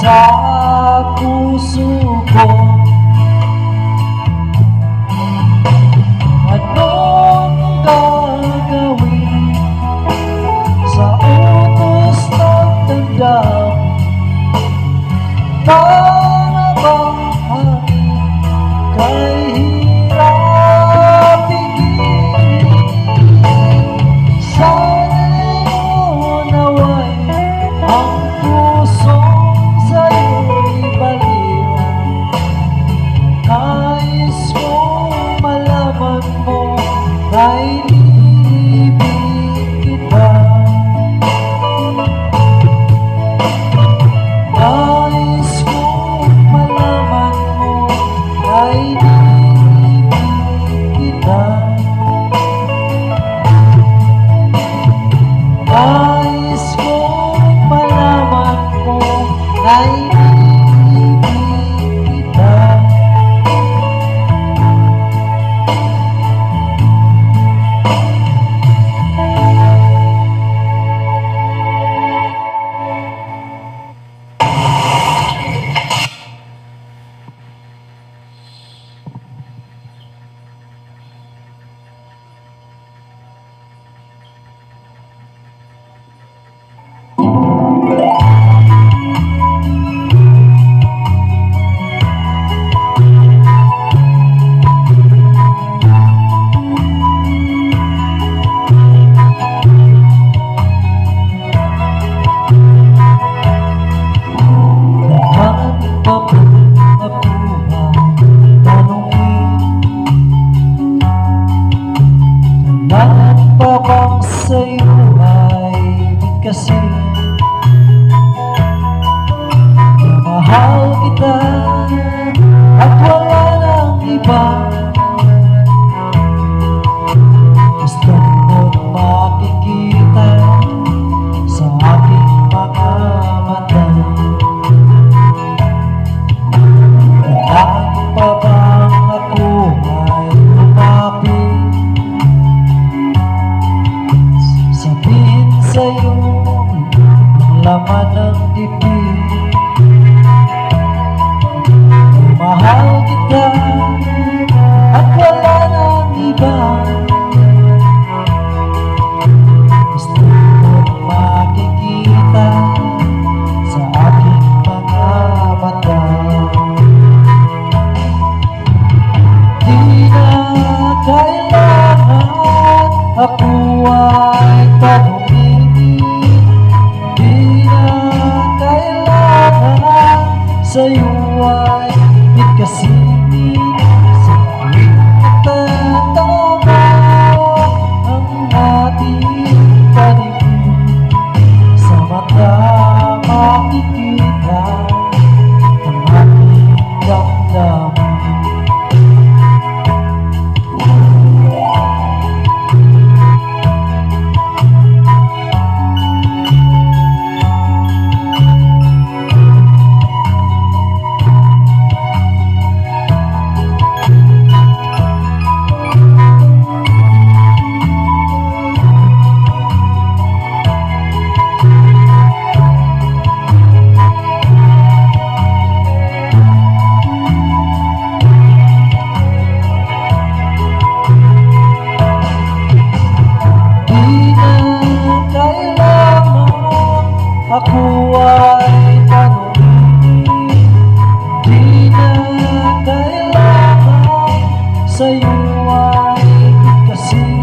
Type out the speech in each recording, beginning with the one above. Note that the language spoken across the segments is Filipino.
sa puso ko. Anong gagawin sa utos ng damdamin? Para bang kay hirap pigilin? Sana'y unaway ang pusong sa'yo'y baliw. Nais kong malaman mo na inibig kita. Nais kong malaman mo na inibig kita. Nais kong malaman mo na inibig kita. Sa'yo ay bigkasin na mahal kita at wala nang iba. Gusto mo't makikita sa aking mga mata. Kailan pa bang ako ay lumapit? Sabihin sa'yo ang laman ng dibdib. Mahal kita at wala nang iba. Gusto mo't makikita sa aking mga mata. Di na kailangan ako ay tanungin. Di na kailangan sa'yo ay bigkasin. Sa tuwing nagtatama ang ating paligid, sa mata makikita ang ating damdamin. Ako ay tanungin. Di na kailangan sa'yo ay bigkasin.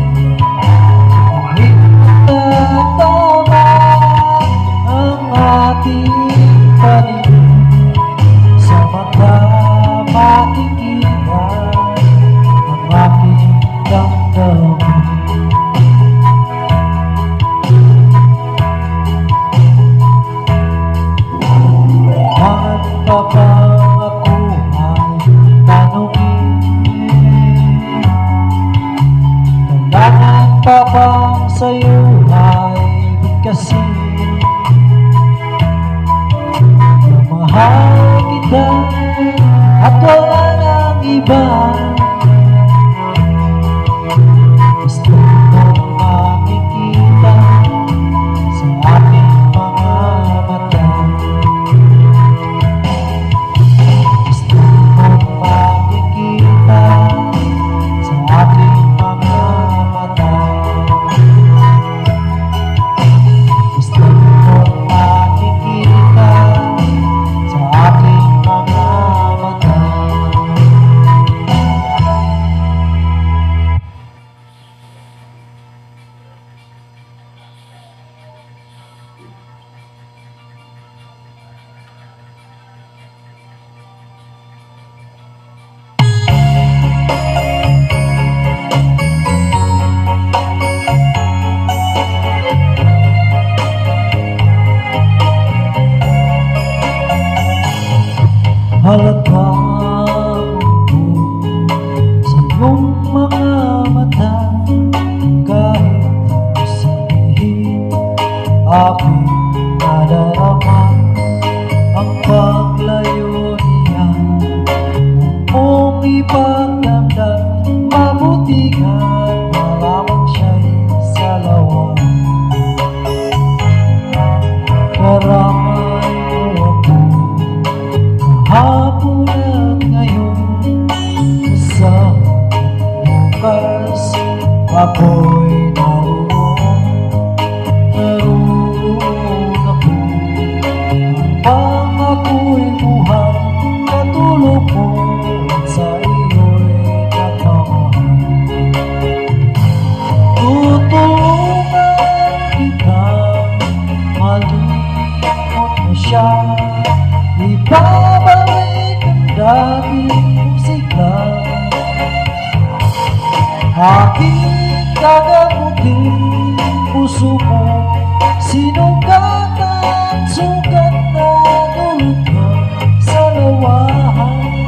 Tuwing nagtatama ang ating paligid, sa mata makikita ang aking damdamin. Habang ako ay tanungin, kailangan pa bang sa'yo ay bigkasin na mahal kita at wala nang iba. Gusto mo't makikita sa aking mga mata. Halatang sa iyong mga mata, kahit sabihin aking nadarama ang paglayo niya. Huwag mong ipagdamdam, mabuti nga't malamang siya'y salawa. Karamay mo ako kahapon at ngayon, sa bukas ako'y naroon. Naroon ako habang ako'y buhay, katulog mo at sa iyo'y nagmamahal. Tutulungan kita, malimot mo siya, ibabalik ang dating sigla. Aking gagamutin puso mo, sinugatan, sugat na dulot ka sa lawahan.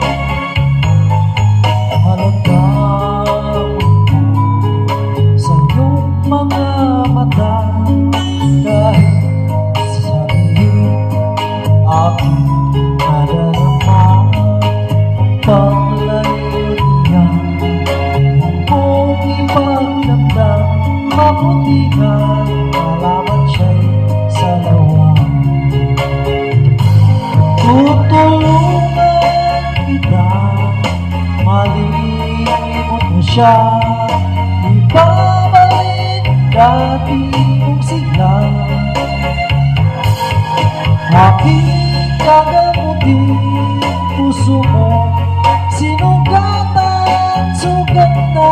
Halatang sa iyong mga mata, kahit sabihin aking nadarama paglayo niya. Huwag mong ipagdamdam, mabuti nga't malaman siya'y salawa. Tutulungan kita, malimot mo siya, ibabalik dati mong sigla. Aking gagamutin puso mo, sinugatan, sugat na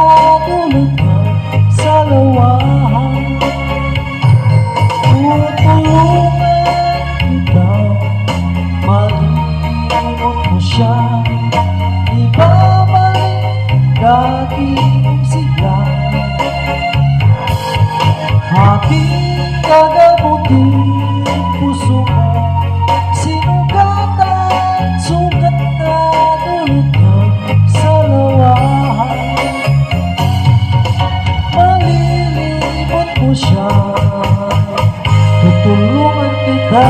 dulot ka sa lawahan. Tutulungan kita, malimot mo siya, ibabalik dati mong sigla. Aking gagamutin puso mo, sinugatan, sugat na dulot ka sa lawahan. Malilimot mo siya, tutulungan kita.